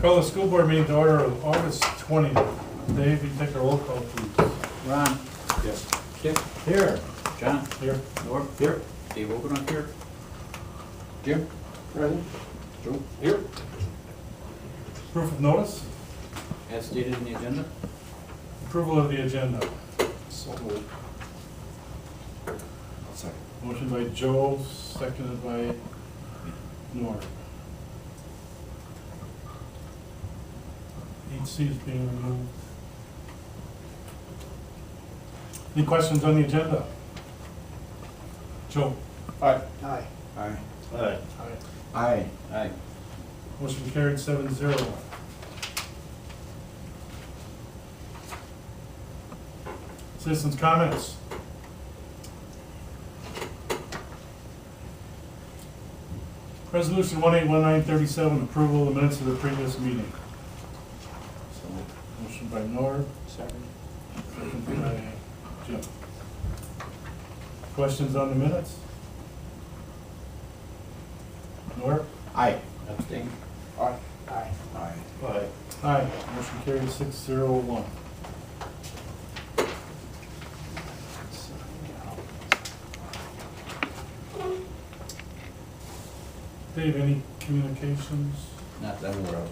Call the school board meeting to order of August 20th. Dave, you take a roll call, please. Ron? Yes. Dick? Here. John? Here. Norm? Here. Dave Oberon here. Jim? Present. Joe? Here. Proof of notice. As stated in the agenda? Approval of the agenda. So moved. Second. Motion by Joe, seconded by Norm. 8C is being removed. Any questions on the agenda? Joe? Aye. Aye. Aye. Aye. Aye. Aye. Motion carried 7-0. Citizens' comments. Resolution 181937, approval of the minutes of the previous meeting. So, motion by Norm, Second. second by Jim. Questions on the minutes? Norm? Aye. Abstain? Aye. Aye. Aye. Aye. Aye. Motion carried 6-0-1. Dave, any communications? Not that I'm aware of.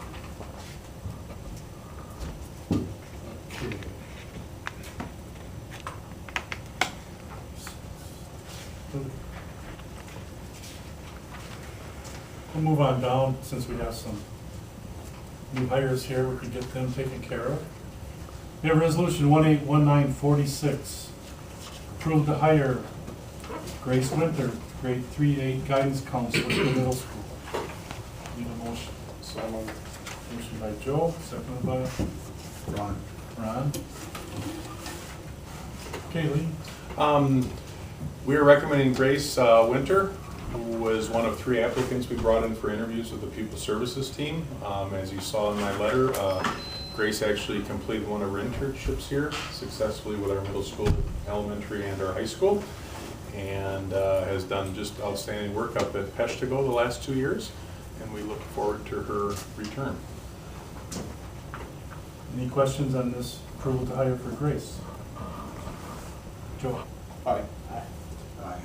Okay. We'll move on down since we have some new hires here. We can get them taken care of. We have resolution 181946. Approved to hire Grace Winter, grade 3-8 guidance counselor for the middle school. Need a motion. So moved. Motion by Joe, seconded by Ron. Ron. Kaylee. We are recommending Grace Winter, who was one of 3 applicants we brought in for interviews with the Pupil Services team. As you saw in my letter, Grace actually completed one of her internships here successfully with our middle school, elementary, and our high school, and has done just outstanding work up at Peshtigo the last 2 years, and we look forward to her return. Any questions on this approval to hire for Grace? Joe? Aye. Aye. Aye.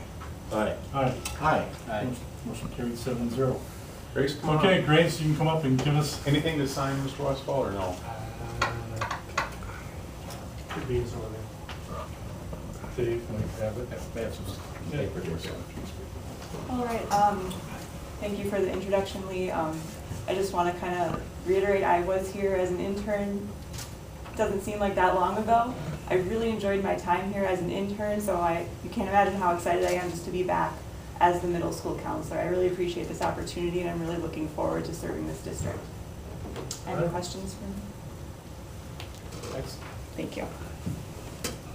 Aye. Aye. Aye. Aye. Motion carried 7-0. Grace, come on Okay, up. Grace, you can come up and give us. Anything to sign, Mr. Westfall, or no? Could be some of it. Dave, can we have it? That's just paper here, so. All right, thank you for the introduction, Lee. I just want to kind of reiterate, I was here as an intern, doesn't seem like that long ago. I really enjoyed my time here as an intern, so you can't imagine how excited I am just to be back as the middle school counselor. I really appreciate this opportunity, and I'm really looking forward to serving this district. Any questions for me? Excellent. Thank you.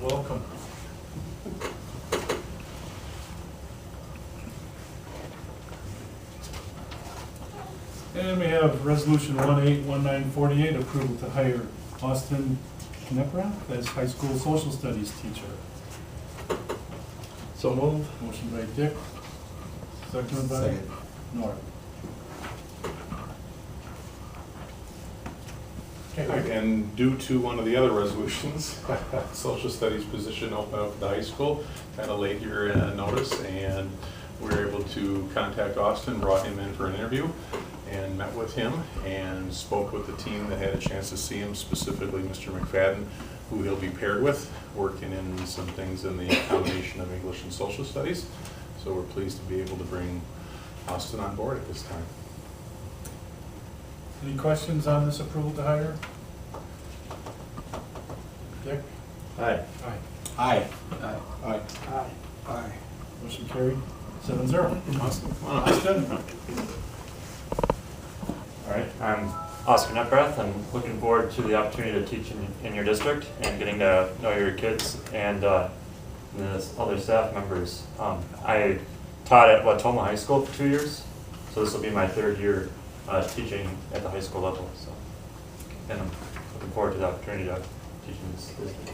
Welcome. And we have resolution 181948, approval to hire Austin Kneprath as high school social studies teacher. So moved. Motion by Dick, seconded by Second. Norm. And due to one of the other resolutions, social studies position open up at the high school, kind of late your notice, and we were able to contact Austin, brought him in for an interview, and met with him, and spoke with the team that had a chance to see him, specifically Mr. McFadden, who he'll be paired with, working in some things in the combination of English and social studies. So we're pleased to be able to bring Austin on board at this time. Any questions on this approval to hire? Dick? Aye. Aye. Aye. Aye. Aye. Aye. Aye. Motion carried 7-0. Austin, come on up. Austin? All right, I'm Oscar Neprath. I'm looking forward to the opportunity to teach in your district and getting to know your kids and the other staff members. I taught at Watoma High School for 2 years, so this will be my 3rd year teaching at the high school level. So, and I'm looking forward to the opportunity to teach in this district.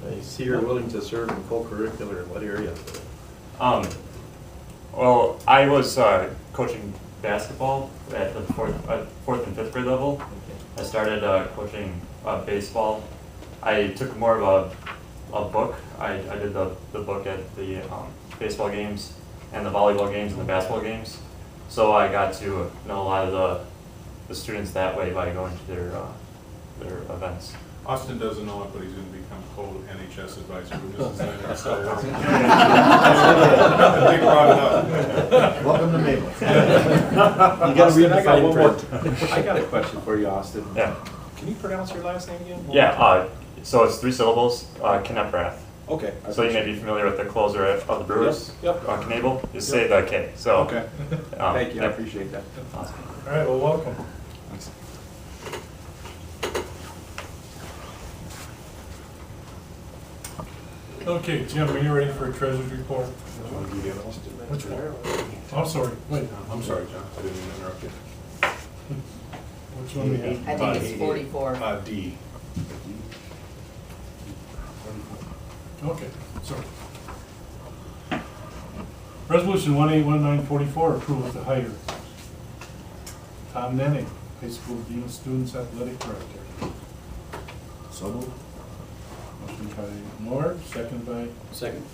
I see you're willing to serve in co-curricular in what area? Well, I was coaching basketball at the fourth and fifth grade level. I started coaching baseball. I took more of a book. I did the book at the baseball games and the volleyball games and the basketball games. So I got to know a lot of the students that way by going to their events. Austin doesn't know it, but he's going to become co-NHS advisor with Mrs. Snyder, so they brought it up. Welcome to Mayville. You gotta read the fine print. I got a question for you, Austin. Yeah. Can you pronounce your last name again? Yeah. So it's 3 syllables. Knepprath. Okay. So you may be familiar with the closer of the Brewers, Yep. Knable. Just say the K. So. Okay. Thank you, I yep. appreciate that. Awesome. All right, well, welcome. Okay, Jim, are you ready for a treasurer's report? Which one? I'm sorry, wait. I'm sorry, John, I didn't mean to interrupt you. Which one we have? I think it's 44. D. Okay, sorry. Resolution 181944, approval to hire Tom Nenning, high school dean of students athletic director. So moved. Motion by Moore, second by Second.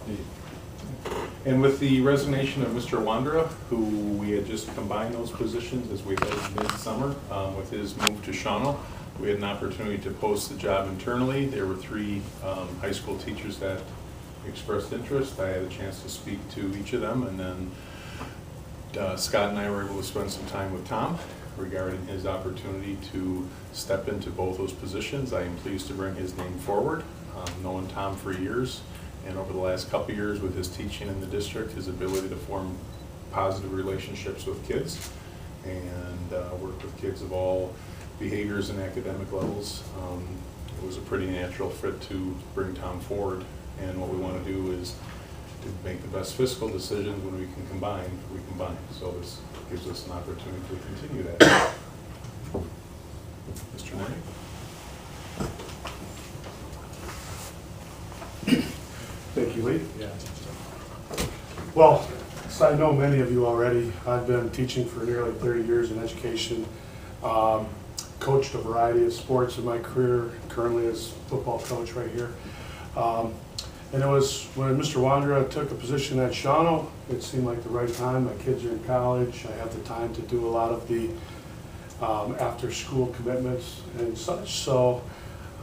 Dave. And with the resignation of Mr. Wandra, who we had just combined those positions as we had midsummer, with his move to Shawano, we had an opportunity to post the job internally. There were 3 high school teachers that expressed interest. I had a chance to speak to each of them, and then Scott and I were able to spend some time with Tom regarding his opportunity to step into both those positions. I am pleased to bring his name forward. Knowing Tom for years, and over the last couple of years with his teaching in the district, his ability to form positive relationships with kids and work with kids of all behaviors and academic levels. It was a pretty natural fit to bring Tom forward, and what we want to do is to make the best fiscal decisions. When we can combine, we combine. So this gives us an opportunity to continue that. Mr. Knight? Thank you, Lee. Yeah. Well, so I know many of you already. I've been teaching for nearly 30 years in education. Coached a variety of sports in my career, currently as football coach right here. And it was when Mr. Wandra took a position at Shawano, it seemed like the right time. My kids are in college. I have the time to do a lot of the after-school commitments and such. So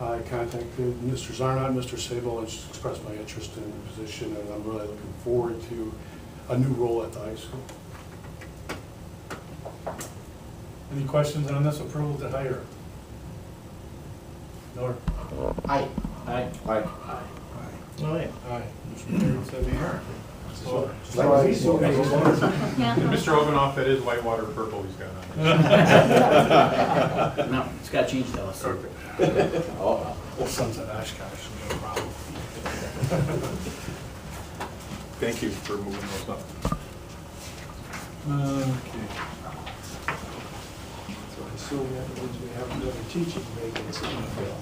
I contacted Mr. Zarnot and Mr. Sable and just expressed my interest in the position, and I'm really looking forward to a new role at the high school. Any questions on this approval to hire? Nor? Aye. Aye. Aye. Oh, yeah. Aye. Motion carried 7-0. So, Mr. Oganoff, that is Whitewater purple he's got on. No, it's got changed though. So. Oh. Well, sons of Oshkosh, no problem. Thank you for moving those up. Okay. So I assume that means we have another teaching vacancy to fill,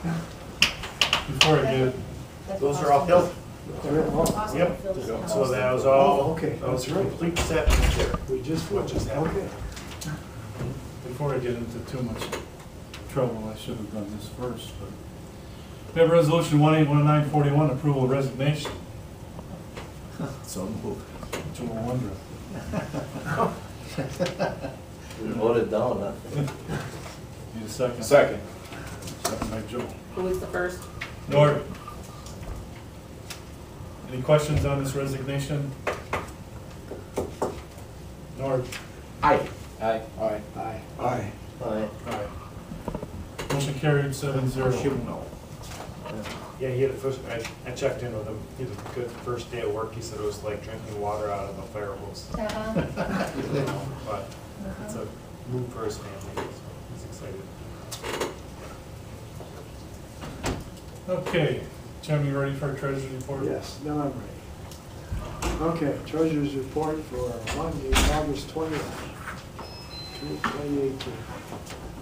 right? Before I get, Those are all filled? Yep. So that was all, Oh, okay. that was a complete set. We just happened. Okay. before I get into too much trouble, I should have done this first, but. We have resolution 181941, approval of resignation. So moved. Joe Wondra. We voted down, huh? Need a second? Second. Second by Joe. Who was the first? Nord. Any questions on this resignation? Nord. Aye. Aye. Aye. Aye. Aye. Aye. Aye. Motion carried 7-0. No. Yeah, he had a first, I checked in with him, he had a good first day of work, he said it was like drinking water out of a fire hose. But it's a move for his family, so he's excited. Okay, Jim, you ready for a treasurer's report? Yes, now I'm ready. Okay, treasurer's report for Monday, August 20th, 2018.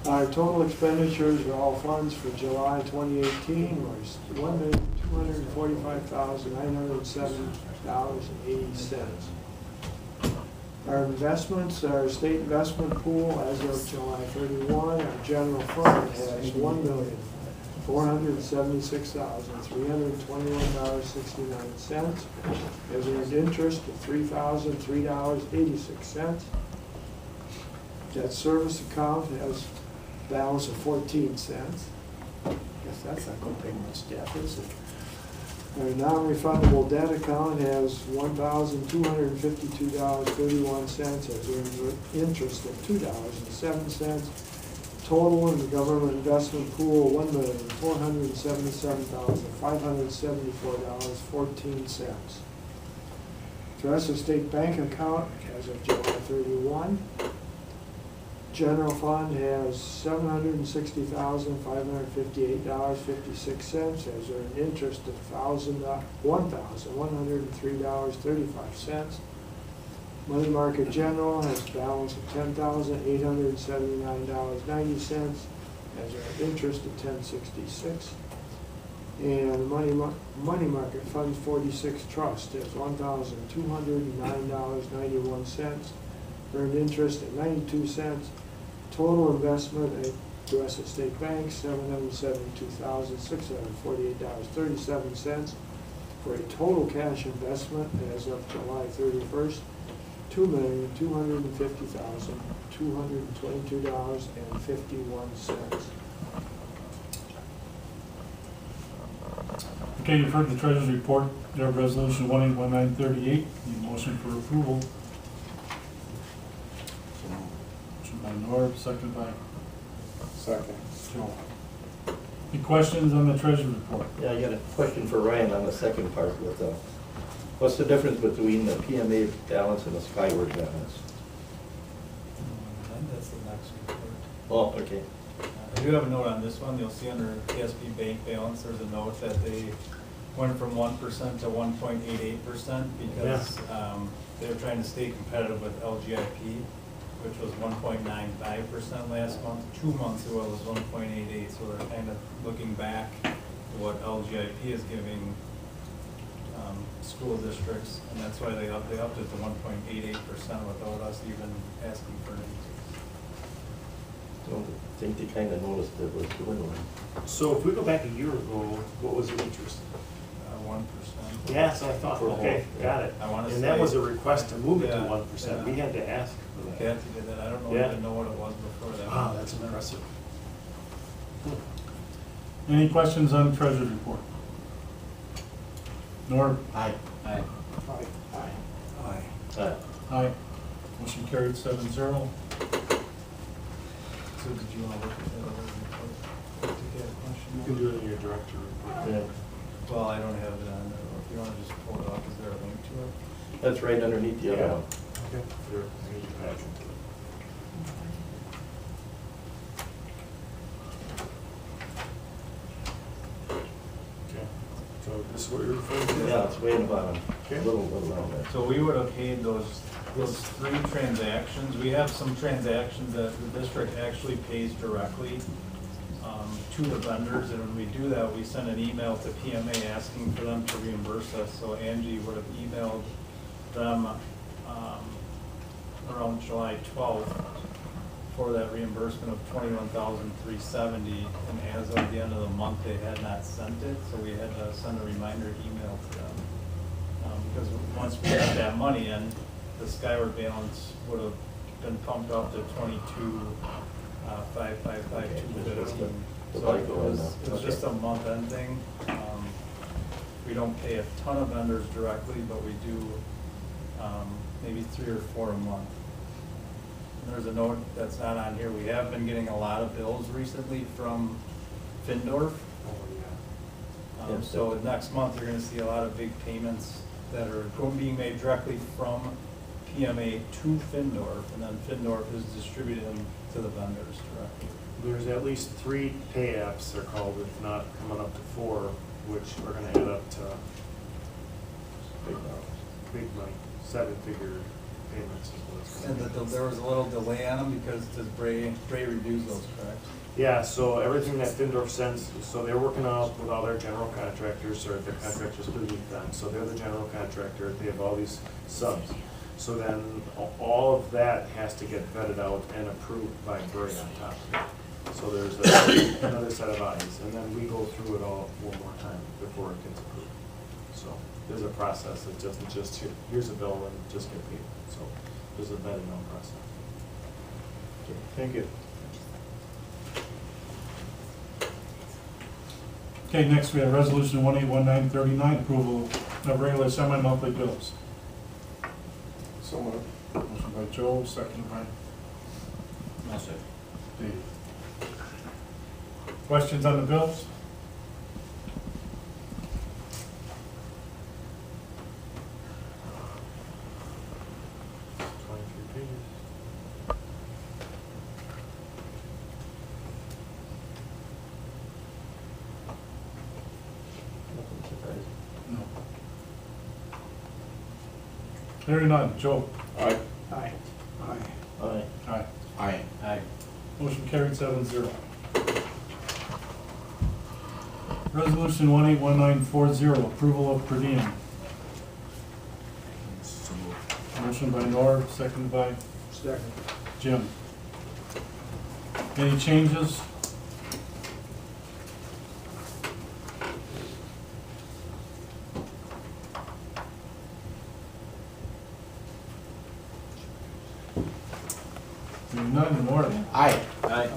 Our total expenditures for all funds for July 2018 was $1,245,907.80. Our investments, our state investment pool as of July 31, our general fund has $1,476,321.69. Has earned interest of $3,003.86. Debt service account has balance of 14 cents. Guess that's not gonna pay much debt, is it? Our non-refundable debt account has $1,252.31, has earned interest of $2.07. Total in the government investment pool, $1,477,574.14. Teresa State Bank account as of July 31. General fund has $760,558.56, has earned interest of $1,103.35. Money market general has a balance of $10,879.90, has earned interest of $10.66. And money market fund 46 trust has $1,209.91, earned interest at 92 cents. Total investment at Teresa State Bank, $772,648.37, for a total cash investment as of July 31st, $2,250,222.51. Okay, you've heard the treasurer's report. There resolution 181938. Need a motion for approval. Motion by Norb, second by Second. Joe. Any questions on the treasurer's report? Yeah, I got a question for Ryan on the second part with what's the difference between the PMA balance and the Skyward balance? That's the next report. Oh, okay. I do have a note on this one. You'll see under KSP bank balance, there's a note that they went from 1% to 1.88% because they were trying to stay competitive with LGIP, which was 1.95% last month. 2 months ago it was 1.88, so they're kind of looking back to what LGIP is giving school districts, and that's why they upped it to 1.88% without us even asking for it. Don't think they kind of noticed it was dwindling. So if we go back a year ago, what was the interest? 1%. Yeah, so I thought, For okay, both, got it. I wanna And that say- was a request to move it to Yeah, 1%. yeah. We had to ask for that. Kathy did that. I don't know, Yeah. even know what it was before that. Wow, that's impressive. Any questions on the treasurer's report? Norb? Aye. Aye. Aye. Aye. Aye. Aye. Motion carried 7-0. So did you want to look at that other report? Did you get a question? You can do it in your director report. Yeah. Well, I don't have it on there. If you want to just pull it off, is there a link to it? That's right underneath the other Yeah. one. Okay. Here, I need your packet. Okay, so this is what you're referring to? Yeah, it's way in the bottom. Okay. Little down there. So we would have paid those 3 transactions. We have some transactions that the district actually pays directly to the vendors, and when we do that, we send an email to PMA asking for them to reimburse us. So Angie would have emailed them around July 12th for that reimbursement of $21,370, and as of the end of the month, they had not sent it, so we had to send a reminder email to them. Because once we got that money in, the Skyward balance would have been pumped up to 22,555,215. So it was just a month-end thing. We don't pay a ton of vendors directly, but we do maybe 3 or 4 a month. And there's a note that's not on here. We have been getting a lot of bills recently from Findorf. Oh, yeah. So next month, you're gonna see a lot of big payments that are being made directly from PMA to Findorf, and then Findorf is distributing them to the vendors directly. There's at least 3 pay apps, they're called, if not coming up to 4, which are gonna add up to big money, 7-figure payments is what it's And gonna be. there was a little delay on them because does Bray reviews those, correct? Yeah, so everything that Findorf sends, so they're working out with all their general contractors, or their contractors beneath them, so they're the general contractor, they have all these subs. So then all of that has to get vetted out and approved by Bray on top of it. So there's another set of eyes, and then we go through it all one more time before it gets approved. So there's a process. It doesn't just, here's a bill and just get paid. So there's a vetting out process. Thank you. Okay, next we have resolution 181939, approval of regular semi-monthly bills. So moved. Motion by Joe, second by Dave. Questions on the bills? No. Hearing none. Joe? Aye. Aye. Aye. Aye. Aye. Aye. Aye. Motion carried 7-0. Resolution 181940, approval of per diem. So moved. Motion by Norm, seconded by Second. Jim. Any changes? Hearing none, Norm? Aye. Aye. Aye.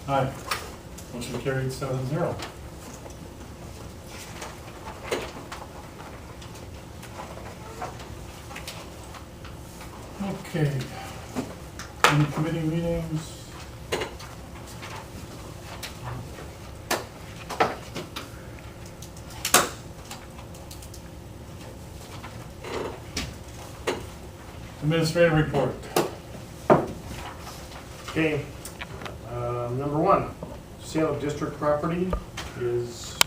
Aye. Motion carried 7-0. Okay. Any committee meetings? Administrative report. Okay, number one, sale of district property is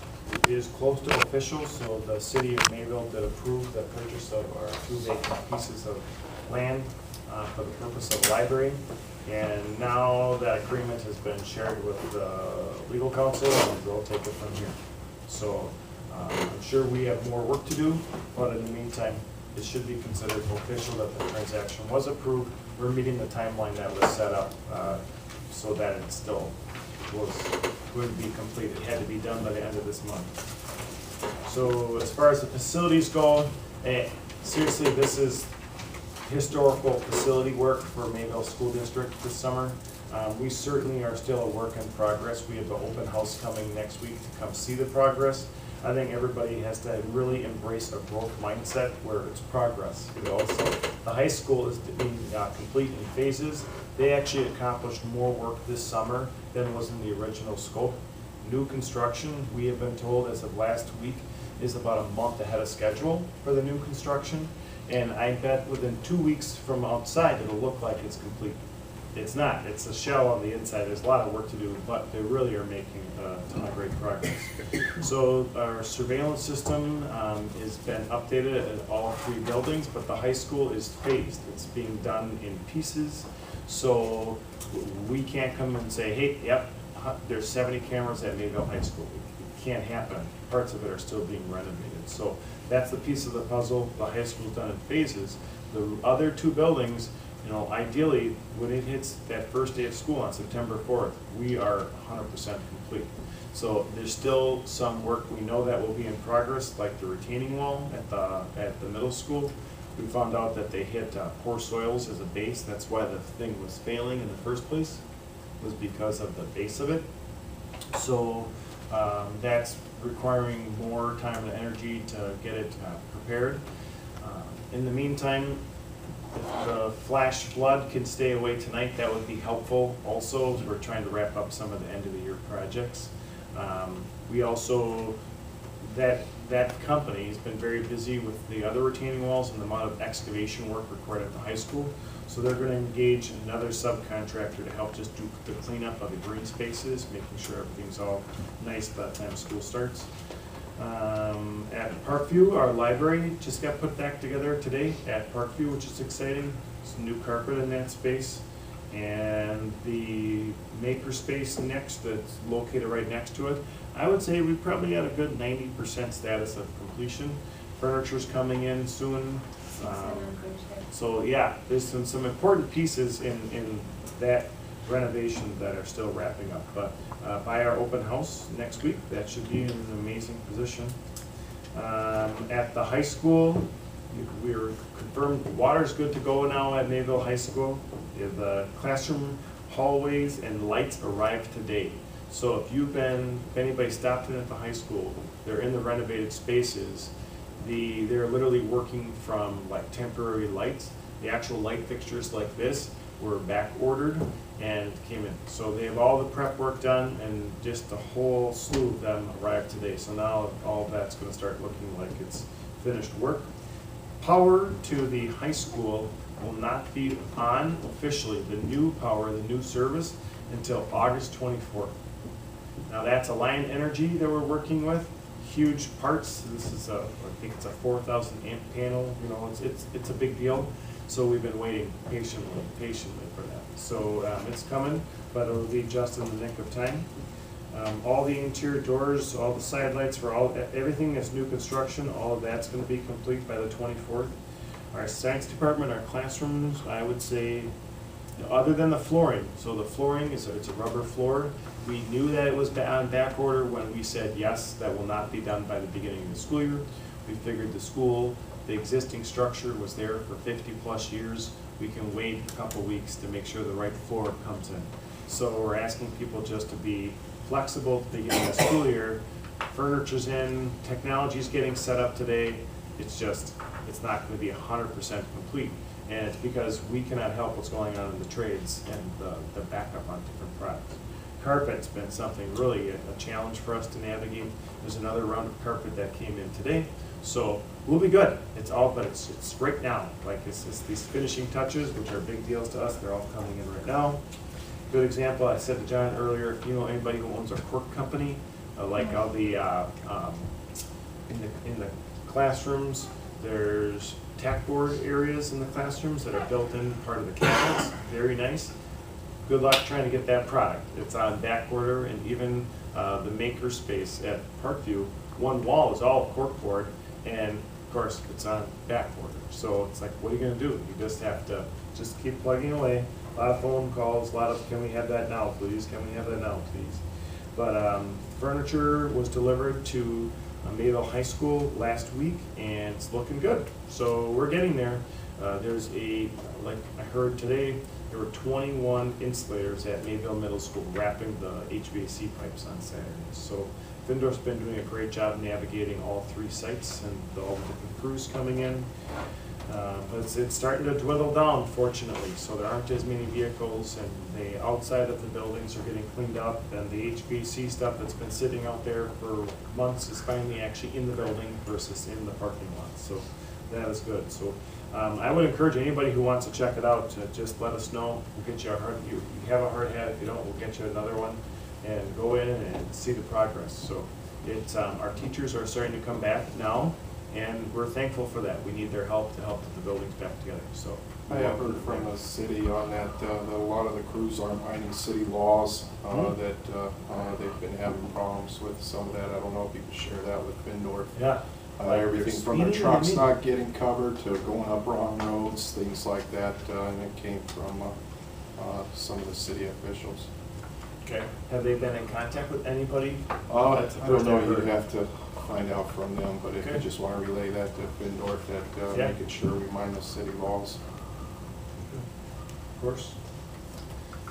close to official, so the city of Mayville did approve the purchase of our 2 vacant pieces of land for the purpose of library. And now that agreement has been shared with the legal counsel, and they'll take it from here. So I'm sure we have more work to do, but in the meantime, it should be considered official that the transaction was approved. We're meeting the timeline that was set up so that it still was going to be completed. It had to be done by the end of this month. So as far as the facilities go, seriously, this is historical facility work for Mayville School District this summer. We certainly are still a work in progress. We have the open house coming next week to come see the progress. I think everybody has to really embrace a growth mindset where it's progress. So the high school is being complete in phases. They actually accomplished more work this summer than was in the original scope. New construction, we have been told as of last week, is about a month ahead of schedule for the new construction. And I bet within 2 weeks from outside, it'll look like it's complete. It's not, it's a shell on the inside. There's a lot of work to do, but they really are making a ton of great progress. So our surveillance system has been updated at all 3 buildings, but the high school is phased. It's being done in pieces. So we can't come and say, hey, yep, there's 70 cameras at Mayville High School. It can't happen. Parts of it are still being renovated. So that's the piece of the puzzle. The high school's done in phases. The other 2 buildings, you know, ideally, when it hits that first day of school on September 4th, we are 100% complete. So there's still some work we know that will be in progress, like the retaining wall at the middle school. We found out that they hit poor soils as a base. That's why the thing was failing in the first place, was because of the base of it. So that's requiring more time and energy to get it prepared. In the meantime, if the flash flood can stay away tonight, that would be helpful also, as we're trying to wrap up some of the end of the year projects. We also, that company has been very busy with the other retaining walls and the amount of excavation work required at the high school. So they're going to engage another subcontractor to help just do the cleanup of the green spaces, making sure everything's all nice by the time school starts. At Parkview, our library just got put back together today at Parkview, which is exciting. Some new carpet in that space. And the makerspace next, that's located right next to it, I would say we probably got a good 90% status of completion. Furniture's coming in soon. So yeah, there's some important pieces in that renovation that are still wrapping up. But by our open house next week, that should be in an amazing position. At the high school, we're confirmed water's good to go now at Mayville High School. The classroom hallways and lights arrived today. So if anybody stopped in at the high school, they're in the renovated spaces. They're literally working from like temporary lights. The actual light fixtures like this were back ordered and came in. So they have all the prep work done, and just a whole slew of them arrived today. So now all of that's gonna start looking like it's finished work. Power to the high school will not be on officially, the new power, the new service, until August 24th. Now that's Alliant Energy that we're working with. Huge parts. This is I think it's a 4,000 amp panel. You know, it's a big deal. So we've been waiting patiently for that. So it's coming, but it'll be just in the nick of time. All the interior doors, all the side lights for everything that's new construction, all of that's going to be complete by the 24th. Our science department, our classrooms, I would say, other than the flooring. So the flooring it's a rubber floor. We knew that it was on back order when we said yes, that will not be done by the beginning of the school year. We figured the existing structure was there for 50 plus years. We can wait a couple weeks to make sure the right floor comes in. So we're asking people just to be flexible at the beginning of the school year. Furniture's in, technology's getting set up today. It's not going to be 100% complete. And it's because we cannot help what's going on in the trades and the backup on different products. Carpet's been something really a challenge for us to navigate. There's another round of carpet that came in today. So we'll be good. It's right now. Like it's these finishing touches, which are big deals to us, they're all coming in right now. Good example, I said to John earlier, if you know anybody who owns a cork company, like all the, in the classrooms, there's tack board areas in the classrooms that are built in part of the cabinets, very nice. Good luck trying to get that product. It's on back order, and even the maker space at Parkview, one wall is all corkboard, and of course it's on back order. So it's like, what are you gonna do? You just have to just keep plugging away. A lot of phone calls, a lot of, can we have that now, please? Can we have that now, please? But furniture was delivered to Mayville High School last week, and it's looking good. So we're getting there. There's like I heard today, there were 21 insulators at Mayville Middle School wrapping the HVAC pipes on Saturdays. So Findorf's been doing a great job navigating all 3 sites and all the different crews coming in. But it's starting to dwindle down, fortunately, so there aren't as many vehicles, and the outside of the buildings are getting cleaned up, and the HVAC stuff that's been sitting out there for months is finally actually in the building versus in the parking lot, so that is good. So I would encourage anybody who wants to check it out to just let us know. We'll get you you have a hard hat. If you don't, we'll get you another one, and go in and see the progress. So it's our teachers are starting to come back now, and we're thankful for that. We need their help to put the buildings back together. So I have heard from the city on that, that a lot of the crews aren't minding city laws, that they've been having problems with some of that. I don't know if you can share that with Findorf. yeah, Everything from the trucks not getting covered to going up wrong roads, things like that, and it came from some of the city officials. okay. Have they been in contact with anybody? I don't know, you have to find out from them, but if you Okay. just want to relay that to Findorf, that Yeah. making sure we mind the city laws. Of course.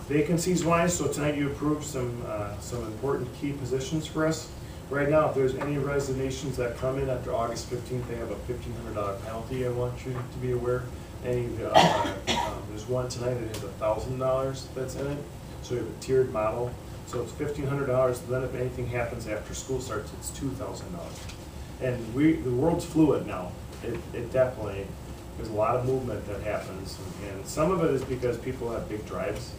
Vacancies wise, so tonight you approved some important key positions for us. Right now, if there's any resignations that come in after August 15th, they have a $1,500 penalty. I want you to be aware. There's one tonight that has $1,000 that's in it. So we have a tiered model. So it's $1,500. Then if anything happens after school starts, it's $2,000. And the world's fluid now. It definitely, there's a lot of movement that happens. And some of it is because people have big drives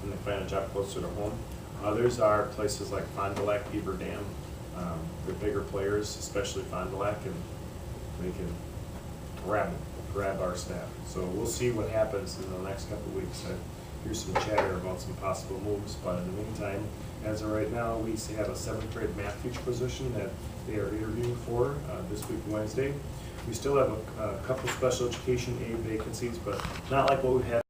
and they find a job closer to home. Others are places like Fond du Lac, Beaver Dam. They're bigger players, especially Fond du Lac, and they can grab our staff. So we'll see what happens in the next couple of weeks. hear some chatter about some possible moves, but in the meantime, as of right now, we have a 7th grade math teacher position that they are interviewing for this week, Wednesday. We still have a couple special education aid vacancies, but not like what we had